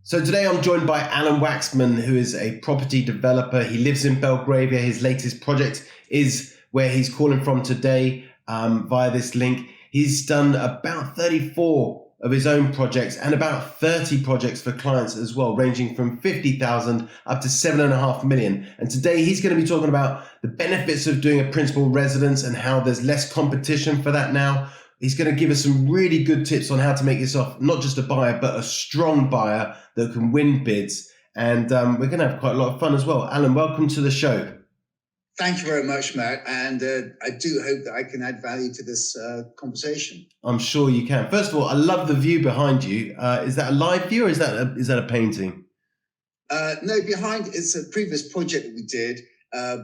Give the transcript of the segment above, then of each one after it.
So today I'm joined by Alan Waxman, who is a property developer. He lives in Belgravia. His latest project is where he's calling from today via this link. He's done about 34 of his own projects and about 30 projects for clients as well, ranging from 50,000 up to 7.5 million. And today he's going to be talking about the benefits of doing a principal residence and how there's less competition for that now. He's going to give us some really good tips on how to make yourself not just a buyer, but a strong buyer that can win bids. And we're going to have quite a lot of fun as well. Alan, welcome to the show. Thank you very much, Matt. And I do hope that I can add value to this conversation. I'm sure you can. First of all, I love the view behind you. Is that a live view or is that a painting? No, behind it's a previous project that we did.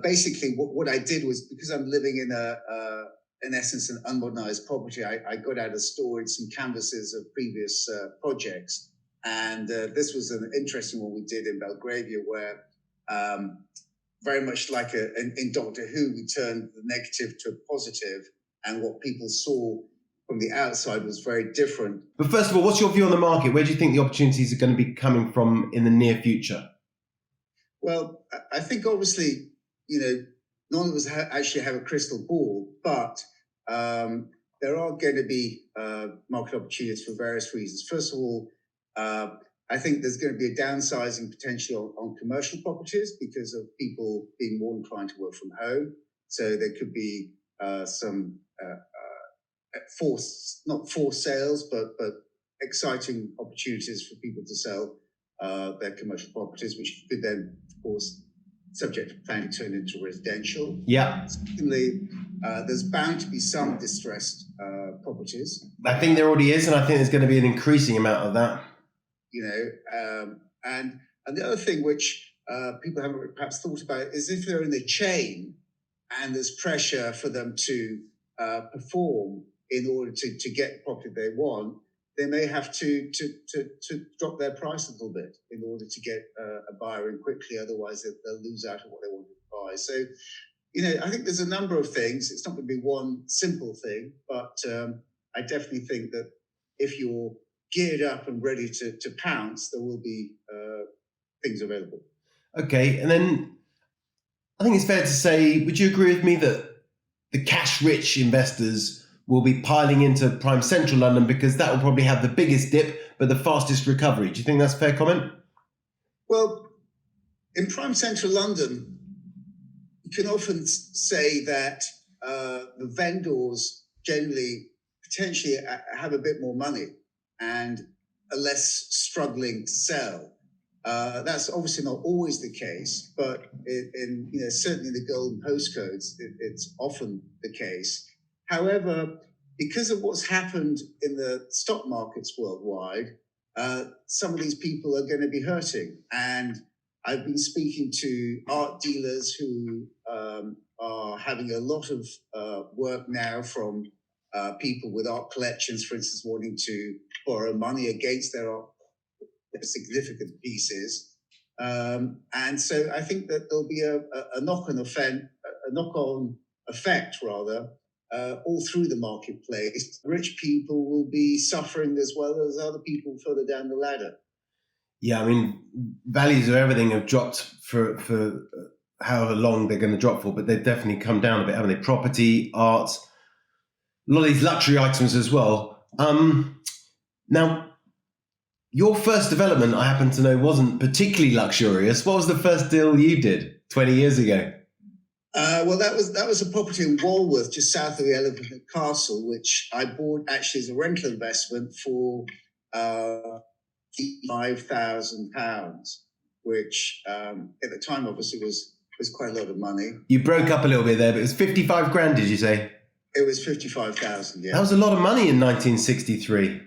Basically, what I did was, because I'm living in essence, an unmodernized property, I got out of storage some canvases of previous projects. And this was an interesting one we did in Belgravia where very much like in Doctor Who, we turned the negative to a positive, and what people saw from the outside was very different. But first of all, what's your view on the market? Where do you think the opportunities are going to be coming from in the near future? Well, I think obviously, none of us actually have a crystal ball, but there are going to be market opportunities for various reasons. First of all, I think there's going to be a downsizing potential on commercial properties because of people being more inclined to work from home. So there could be some not forced sales, but exciting opportunities for people to sell their commercial properties, which could then, of course, subject to planning, turn into residential. Yeah. Secondly, there's bound to be some distressed properties. I think there already is, and I think there's going to be an increasing amount of that. And the other thing which people haven't perhaps thought about is if they're in a chain and there's pressure for them to perform in order to get the property they want, they may have to drop their price a little bit in order to get a buyer in quickly. Otherwise, they'll lose out on what they wanted to buy. So, I think there's a number of things. It's not going to be one simple thing, but I definitely think that if you're geared up and ready to pounce, there will be things available. Okay, and then I think it's fair to say, would you agree with me that the cash-rich investors will be piling into prime central London because that will probably have the biggest dip but the fastest recovery? Do you think that's a fair comment? Well, in prime central London, you can often say that the vendors generally potentially have a bit more money and are less struggling to sell. That's obviously not always the case, but in certainly the golden postcodes, it's often the case. However, because of what's happened in the stock markets worldwide, some of these people are going to be hurting. And I've been speaking to art dealers who are having a lot of work now from people with art collections, for instance, wanting to borrow money against their significant pieces. And so I think that there'll be a knock-on effect, all through the marketplace. Rich people will be suffering as well as other people further down the ladder. Yeah, I mean, values of everything have dropped for however long they're going to drop for, but they've definitely come down a bit, haven't they? Property, art, a lot of these luxury items as well. Now, your first development, I happen to know, wasn't particularly luxurious. What was the first deal you did 20 years ago? Well, that was a property in Walworth, just south of the Elephant and Castle, which I bought actually as a rental investment for £5,000, which at the time obviously was quite a lot of money. You broke up a little bit there, but it was 55 grand, did you say? It was 55,000, yeah. That was a lot of money in 1963.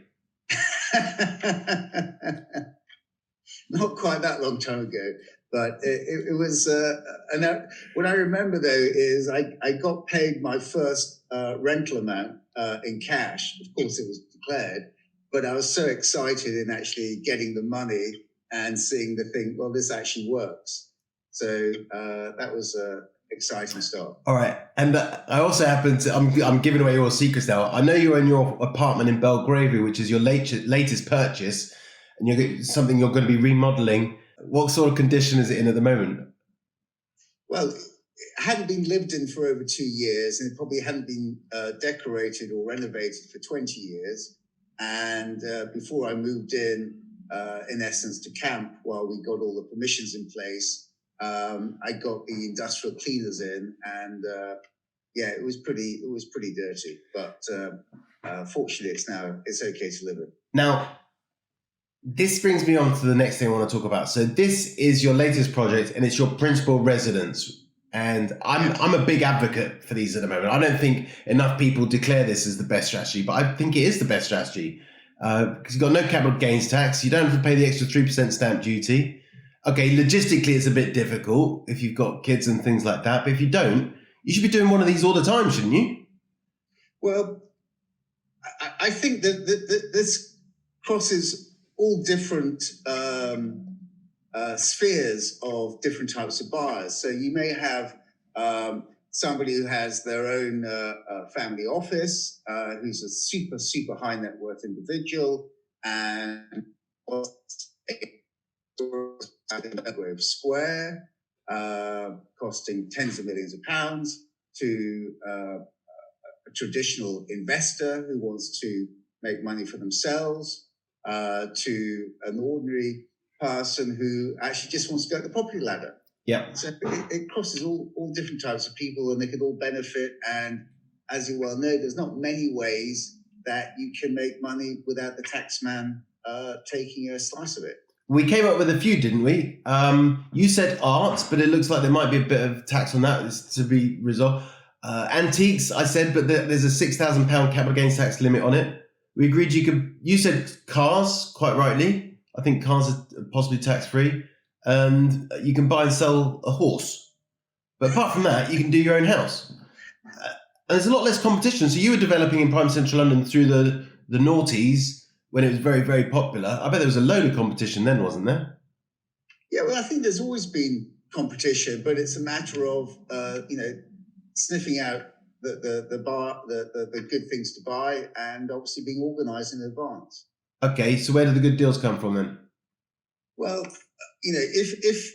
Not quite that long time ago, but it was. And what I remember though is I got paid my first rental amount in cash. Of course, it was declared, but I was so excited in actually getting the money and seeing the thing. Well, this actually works. So that was exciting stuff. All right, and I also happen to. I'm giving away your secrets now. I know you're in your apartment in Belgravia, which is your latest purchase. and something you're going to be remodeling. What sort of condition is it in at the moment? Well, it hadn't been lived in for over 2 years, and it probably hadn't been decorated or renovated for 20 years. And before I moved in essence, to camp while we got all the permissions in place, I got the industrial cleaners in, and it was pretty dirty. But fortunately, it's okay to live in. Now, this brings me on to the next thing I want to talk about. So this is your latest project, and it's your principal residence. And I'm a big advocate for these at the moment. I don't think enough people declare this as the best strategy, but I think it is the best strategy because you've got no capital gains tax. You don't have to pay the extra 3% stamp duty. Okay, logistically, it's a bit difficult if you've got kids and things like that. But if you don't, you should be doing one of these all the time, shouldn't you? Well, I think that this crosses all different spheres of different types of buyers. So you may have somebody who has their own family office, who's a super high net worth individual, and Belgrave Square, costing tens of millions of pounds, to a traditional investor who wants to make money for themselves, to an ordinary person who actually just wants to go up the property ladder. Yeah. So it crosses all different types of people, and they can all benefit. And as you well know, there's not many ways that you can make money without the taxman taking a slice of it. We came up with a few, didn't we? You said art, but it looks like there might be a bit of tax on that to be resolved. Antiques, I said, but there's a £6,000 capital gains tax limit on it. We agreed you said cars, quite rightly. I think cars are possibly tax-free. And you can buy and sell a horse. But apart from that, you can do your own house. And there's a lot less competition. So you were developing in prime central London through the noughties when it was very, very popular. I bet there was a load of competition then, wasn't there? Yeah, well, I think there's always been competition, but it's a matter of, sniffing out the good things to buy, and obviously being organised in advance. Okay, so where do the good deals come from then? Well, if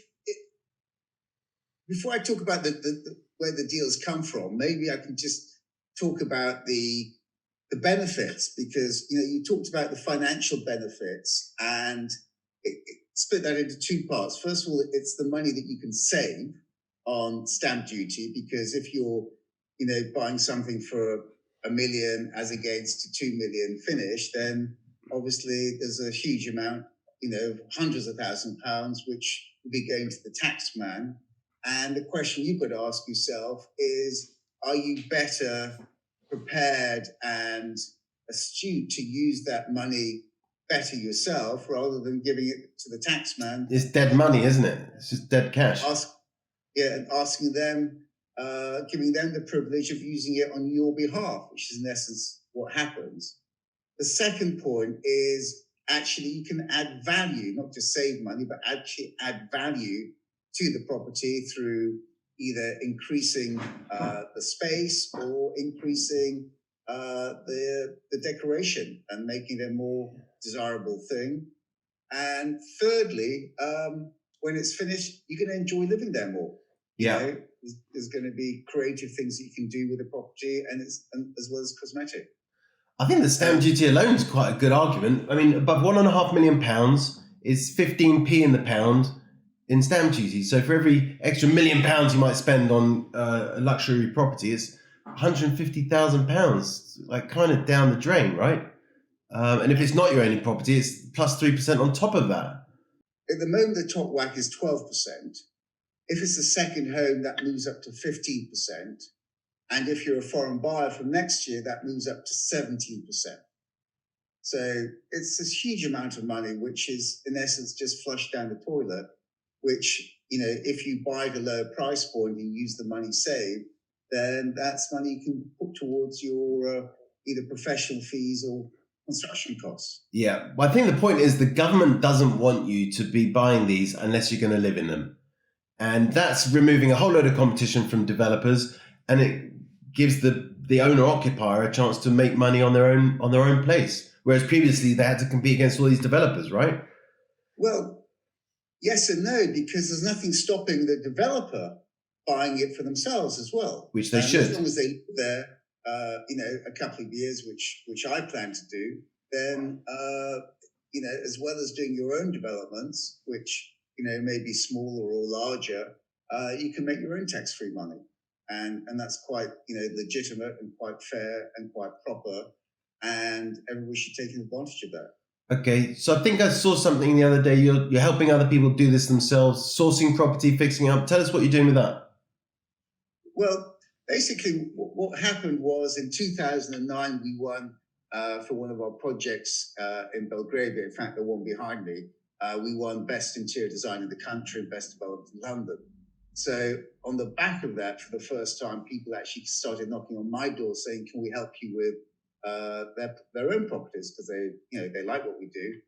before I talk about where the deals come from, maybe I can just talk about the benefits, because you talked about the financial benefits, and split that into two parts. First of all, it's the money that you can save on stamp duty, because if you're buying something for £1 million as against 2 million finished, then obviously there's a huge amount, hundreds of thousands of pounds, which will be going to the taxman. And the question you've got to ask yourself is, are you better prepared and astute to use that money better yourself rather than giving it to the taxman? It's dead money, isn't it? It's just dead cash. And asking them, giving them the privilege of using it on your behalf, which is in essence what happens. The second point is actually you can add value, not just save money, but actually add value to the property through either increasing the space or increasing the decoration and making it a more desirable thing. And thirdly, when it's finished, you can enjoy living there more. Yeah. There's going to be creative things that you can do with the property, and as well as cosmetic. I think the stamp duty alone is quite a good argument. I mean, above £1.5 million is 15p in the pound in stamp duty. So for every extra £1 million you might spend on a luxury property, it's £150,000, like kind of down the drain, right? And if it's not your only property, it's plus 3% on top of that. At the moment, the top whack is 12%. If it's a second home, that moves up to 15%. And if you're a foreign buyer from next year, that moves up to 17%. So it's this huge amount of money, which is in essence just flushed down the toilet, which, if you buy at a lower price point and use the money saved, then that's money you can put towards your either professional fees or construction costs. Yeah. Well, I think the point is the government doesn't want you to be buying these unless you're going to live in them. And that's removing a whole load of competition from developers, and it gives the owner-occupier a chance to make money on their own place. Whereas previously they had to compete against all these developers, right? Well, yes and no, because there's nothing stopping the developer buying it for themselves as well. Which they should. As long as they live there, a couple of years, which I plan to do, then as well as doing your own developments, which may be smaller or larger, you can make your own tax-free money, and that's quite legitimate and quite fair and quite proper, and everybody should take advantage of that. Okay, so I think I saw something the other day. You're helping other people do this themselves, sourcing property, fixing it up. Tell us what you're doing with that. Well, basically, what happened was in 2009 we won for one of our projects in Belgravia. In fact, the one behind me, we won Best Interior Design in the country and Best Developed in London. So on the back of that, for the first time, people actually started knocking on my door saying, "Can we help you with their own properties?" Because they like what we do.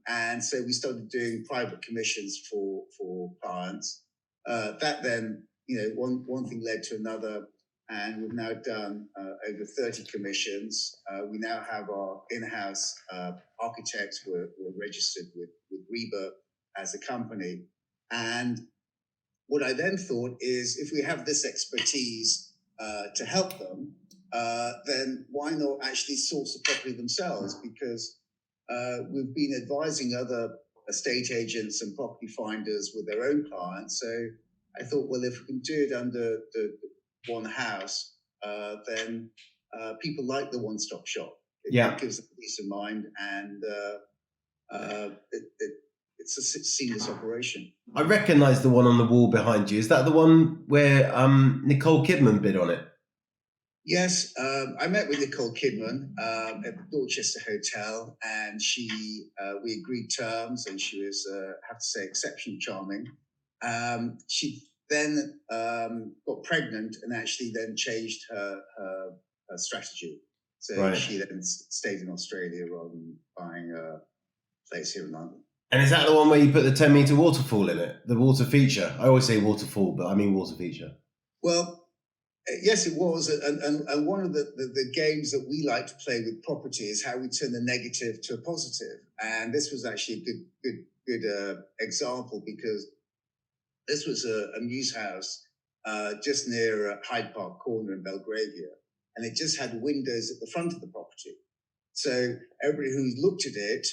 And so we started doing private commissions for clients. That then, one thing led to another, and we've now done over 30 commissions. We now have our in-house architects. We're registered with REBA as a company. And what I then thought is, if we have this expertise to help them, then why not actually source the property themselves? Because we've been advising other estate agents and property finders with their own clients. So I thought, well, if we can do it under the one house, then people like the one-stop shop. It gives them peace of mind, and it's a seamless operation. I recognise the one on the wall behind you. Is that the one where Nicole Kidman bid on it? Yes, I met with Nicole Kidman at the Dorchester Hotel, and we agreed terms, and she was, I have to say, exceptionally charming. She then got pregnant and actually then changed her strategy. So she then stayed in Australia rather than buying a place here in London. And is that the one where you put the 10-metre waterfall in it? The water feature? I always say waterfall, but I mean water feature. Well, yes, it was. And one of the games that we like to play with property is how we turn the negative to a positive. And this was actually a good example, because this was a news house just near Hyde Park Corner in Belgravia. And it just had windows at the front of the property. So everybody who looked at it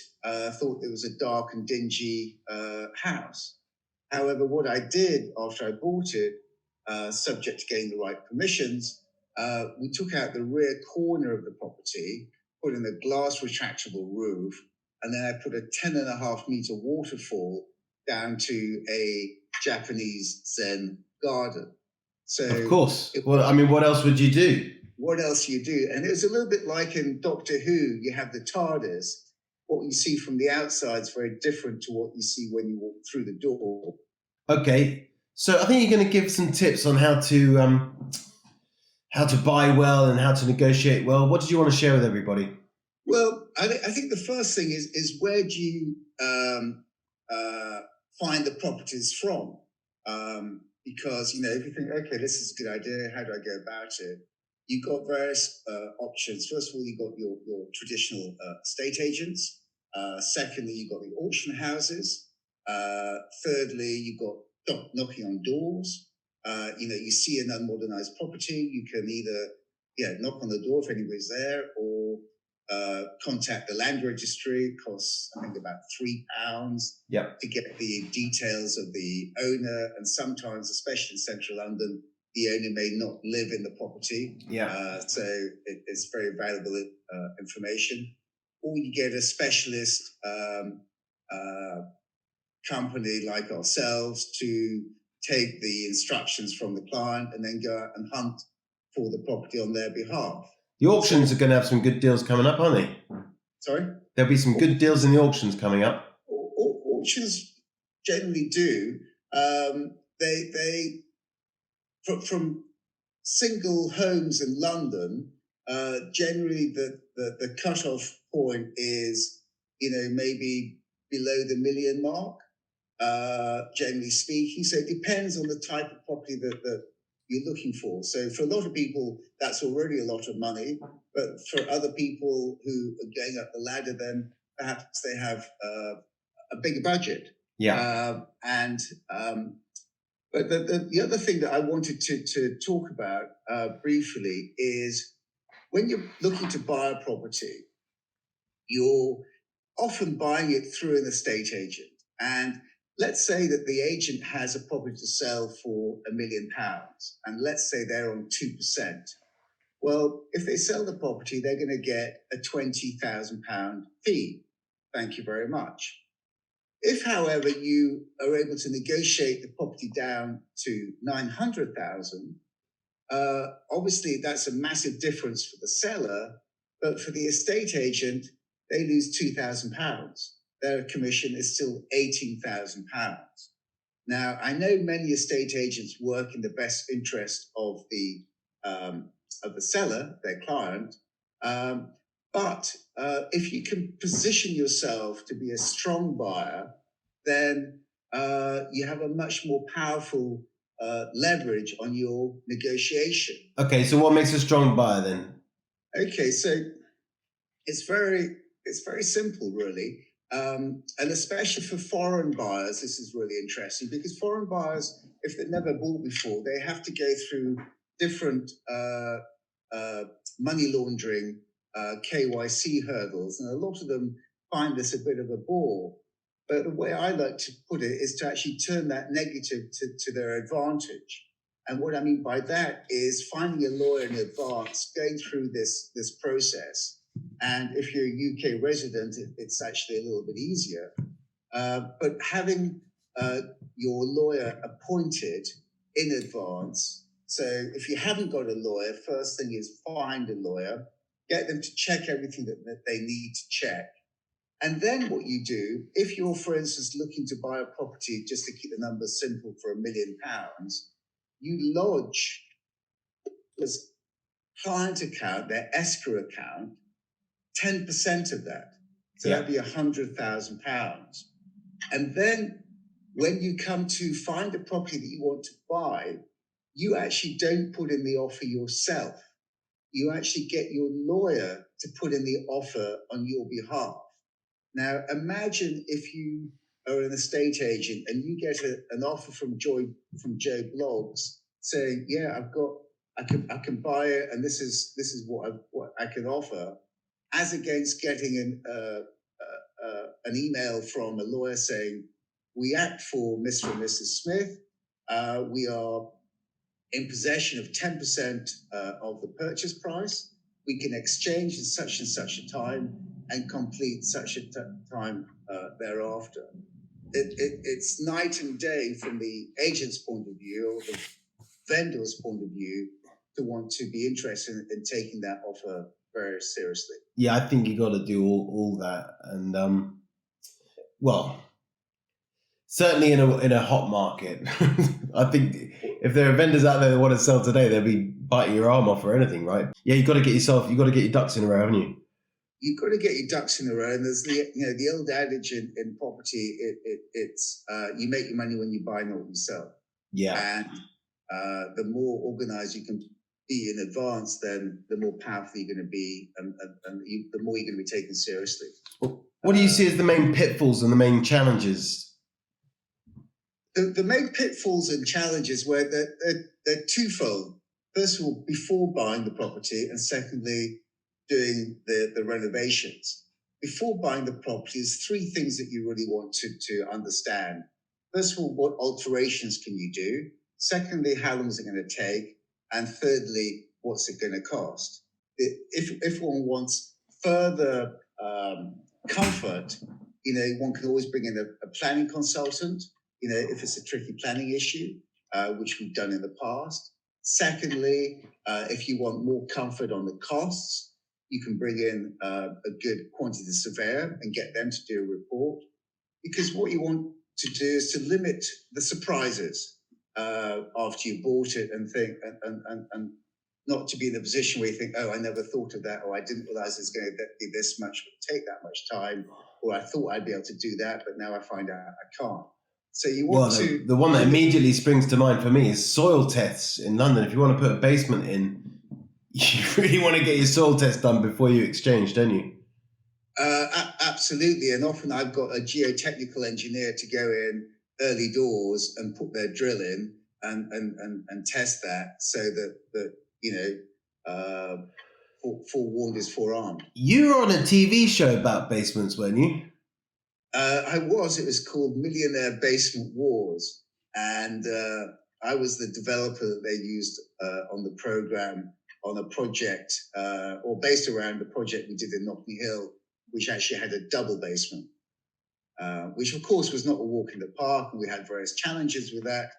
thought it was a dark and dingy house. However, what I did after I bought it, subject to getting the right permissions, we took out the rear corner of the property, put in a glass retractable roof, and then I put a 10.5-meter waterfall down to a Japanese Zen garden. So, of course. What else would you do? What else you do? And it was a little bit like in Doctor Who, you have the TARDIS. What you see from the outside is very different to what you see when you walk through the door. Okay. So I think you're going to give some tips on how to buy well and how to negotiate well. What did you want to share with everybody? Well, I think the first thing is where do you find the properties from? Because if you think, okay, this is a good idea, how do I go about it? You've got various options. First of all, you've got your traditional estate agents. Secondly, you've got the auction houses. Thirdly, you've got knocking on doors. You see an unmodernized property, you can either knock on the door if anybody's there, or contact the land registry. It costs, I think, about £3 to get the details of the owner, and sometimes, especially in central London, the owner may not live in the property. So it's very valuable information. Or you get a specialist company like ourselves to take the instructions from the client and then go out and hunt for the property on their behalf. The auctions are going to have some good deals coming up, aren't they? Sorry? There'll be some good deals in the auctions coming up. Auctions generally do. They from single homes in London, generally the cutoff point is, maybe below the million mark, generally speaking. So it depends on the type of property that you're looking for. So for a lot of people, that's already a lot of money. But for other people who are going up the ladder, then perhaps they have a bigger budget. Yeah. But the other thing that I wanted to talk about briefly is when you're looking to buy a property, you're often buying it through an estate agent. And let's say that the agent has a property to sell for £1 million, and let's say they're on 2%. Well, if they sell the property, they're going to get a £20,000 fee. Thank you very much. If, however, you are able to negotiate the property down to 900,000, obviously that's a massive difference for the seller, but for the estate agent, they lose £2,000. Their commission is still £18,000. Now, I know many estate agents work in the best interest of the seller, their client, but if you can position yourself to be a strong buyer, then you have a much more powerful leverage on your negotiation. Okay, so what makes a strong buyer then? Okay, so it's very simple, really. And especially for foreign buyers, this is really interesting because foreign buyers, if they've never bought before, they have to go through different money laundering KYC hurdles, and a lot of them find this a bit of a bore. But the way I like to put it is to actually turn that negative to their advantage. And what I mean by that is finding a lawyer in advance, going through this process. And if you're a UK resident, it's actually a little bit easier. But having your lawyer appointed in advance. So if you haven't got a lawyer, first thing is find a lawyer, get them to check everything that they need to check. And then what you do, if you're, for instance, looking to buy a property, just to keep the numbers simple, for £1 million, you lodge this client account, their escrow account, 10% of that. So that'd be £100,000. And then when you come to find a property that you want to buy, you actually don't put in the offer yourself. You actually get your lawyer to put in the offer on your behalf. Now, imagine if you are an estate agent and you get an offer from Joe Bloggs saying, "Yeah, I can buy it, and this is what I can offer," as against getting an email from a lawyer saying, "We act for Mr. and Mrs. Smith. We are in possession of 10% of the purchase price. We can exchange in such and such a time and complete such a time thereafter." It's night and day from the agent's point of view or the vendor's point of view to want to be interested in taking that offer very seriously. Yeah, I think you got to do all that, and well, certainly in a hot market. I think if there are vendors out there that want to sell today, they'll be biting your arm off for anything, right? Yeah, you got to get your ducks in a row, haven't you? You've got to get your ducks in a row, and there's the old adage in property. It's you make your money when you buy, not when you sell. Yeah. And the more organized you can be in advance, then the more powerful you're going to be, and the more you're going to be taken seriously. What do you see as the main pitfalls and the main challenges? The main pitfalls and challenges were they're twofold. First of all, before buying the property, and secondly, doing the renovations. Before buying the property, there's three things that you really want to understand. First of all, what alterations can you do? Secondly, how long is it going to take? And thirdly, what's it going to cost? If one wants further comfort, one can always bring in a planning consultant, if it's a tricky planning issue, which we've done in the past. Secondly, if you want more comfort on the costs, you can bring in a good quantity surveyor and get them to do a report. Because what you want to do is to limit the surprises after you bought it, and think and not to be in a position where you think, "Oh, I never thought of that," or "I didn't realize it's going to be this much, take that much time," or "I thought I'd be able to do that, but now I find out I can't." So you want the one that immediately springs to mind for me is soil tests in London. If you want to put a basement in, you really want to get your soil test done before you exchange, don't you? absolutely. And often I've got a geotechnical engineer to go in early doors and put their drill in and test that, so that forewarned is forearmed. You were on a TV show about basements, weren't you? I was. It was called Millionaire Basement Wars, and I was the developer that they used on the program on a project, or based around the project we did in Notting Hill, which actually had a double basement, which of course was not a walk in the park, and we had various challenges with that.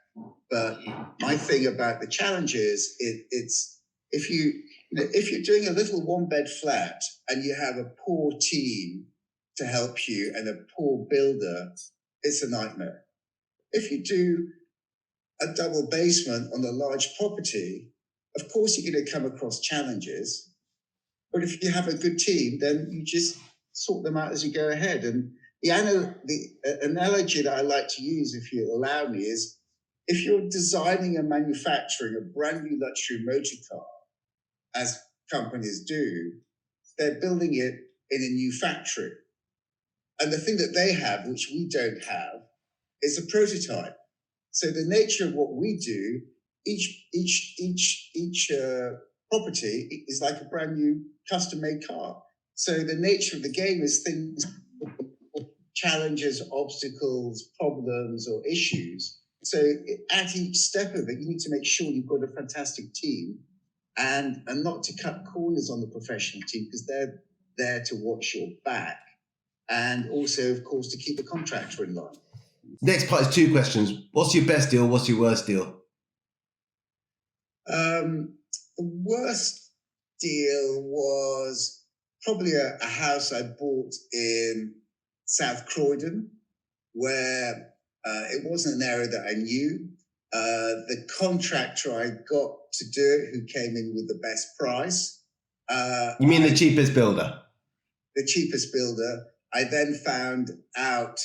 But my thing about the challenges, it's if you're doing a little one-bed flat and you have a poor team to help you and a poor builder, it's a nightmare. If you do a double basement on a large property, of course you're going to come across challenges, but if you have a good team, then you just sort them out as you go ahead. And the analogy that I like to use, if you allow me, is if you're designing and manufacturing a brand new luxury motor car, as companies do, they're building it in a new factory. And the thing that they have, which we don't have, is a prototype. So the nature of what we do, each property is like a brand new custom-made car. So the nature of the game is things, challenges, obstacles, problems, or issues. So at each step of it, you need to make sure you've got a fantastic team, and not to cut corners on the professional team, because they're there to watch your back, and also, of course, to keep the contractor in line. Next part is two questions. What's your best deal? What's your worst deal? The worst deal was probably a house I bought in South Croydon, where it wasn't an area that I knew. The contractor I got to do it, who came in with the best price. You mean the cheapest builder? The cheapest builder. I then found out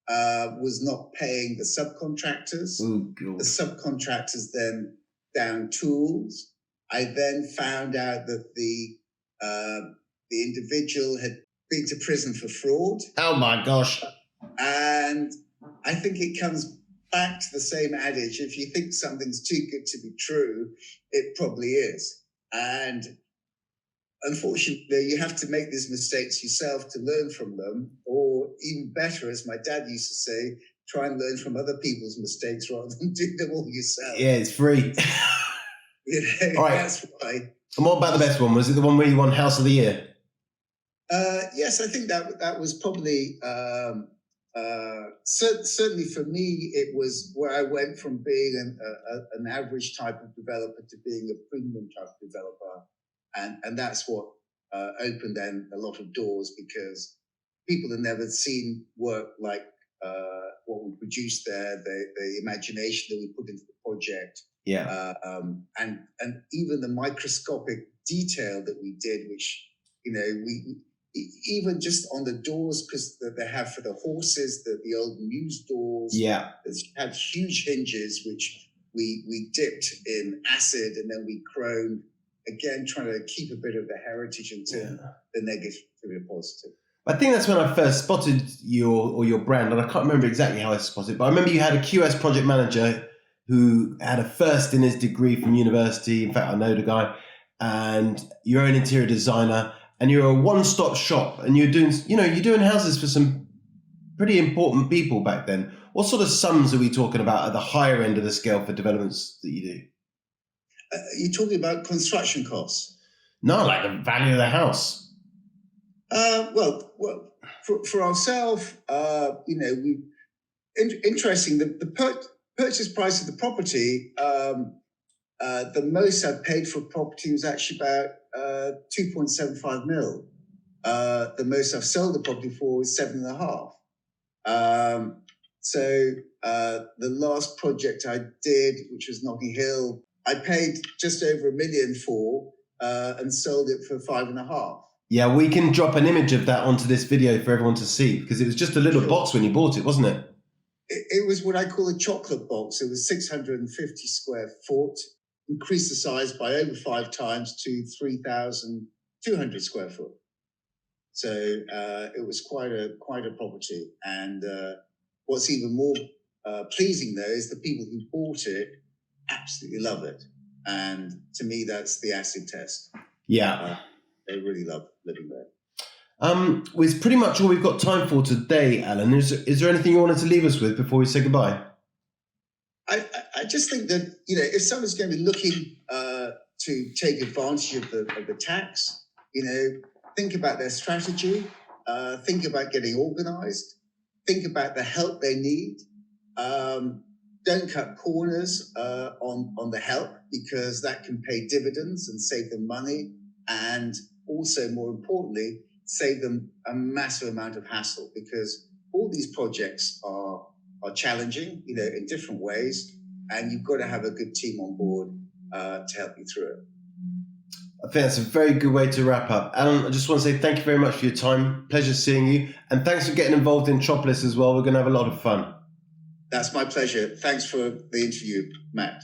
was not paying the subcontractors. Oh, God. The subcontractors then down tools. I then found out that the individual had been to prison for fraud. Oh my gosh. And I think it comes back to the same adage: if you think something's too good to be true, it probably is. And unfortunately, you have to make these mistakes yourself to learn from them, or even better, as my dad used to say, try and learn from other people's mistakes rather than do them all yourself. Yeah, it's free. All right. That's why. And what about the best one? Was it the one where you won House of the Year? Yes, I think that was probably, certainly for me, it was where I went from being an average type of developer to being a premium type of developer. And that's what opened then a lot of doors, because people had never seen work like what we produced there, the imagination that we put into the project. Yeah. And even the microscopic detail that we did, which, we even just on the doors, because they have for the horses, the old Muse doors. Yeah. Had huge hinges, which we dipped in acid and then we chromed, again, trying to keep a bit of the heritage and turn the negative to the positive. I think that's when I first spotted your brand, and I can't remember exactly how I spotted it, but I remember you had a QS project manager who had a first in his degree from university. In fact, I know the guy, and your own interior designer, and you're a one-stop shop, and you're doing houses for some pretty important people back then. What sort of sums are we talking about at the higher end of the scale for developments that you do? You're talking about construction costs? No, like the value of the house. Well, for ourselves, interesting. The purchase price of the property, the most I've paid for a property was actually about 2.75 mil. The most I've sold the property for is 7.5. So the last project I did, which was Notting Hill, I paid just over $1 million for and sold it for 5.5. Yeah, we can drop an image of that onto this video for everyone to see, because it was just a little box when you bought it, wasn't it? It was what I call a chocolate box. It was 650 square foot, increased the size by over 5 times to 3,200 square foot. So it was quite a property. And what's even more pleasing, though, is the people who bought it absolutely love it. And to me, that's the acid test. Yeah. They really love living there. It's pretty much all we've got time for today, Alan. Is there anything you wanted to leave us with before we say goodbye? I just think that, if someone's going to be looking to take advantage of the tax, think about their strategy, think about getting organized, think about the help they need. Don't cut corners on the help, because that can pay dividends and save them money, and also, more importantly, save them a massive amount of hassle, because all these projects are challenging, in different ways, and you've got to have a good team on board to help you through it. I think that's a very good way to wrap up. Alan, I just want to say thank you very much for your time. Pleasure seeing you. And thanks for getting involved in Tropolis as well. We're going to have a lot of fun. That's my pleasure. Thanks for the interview, Matt.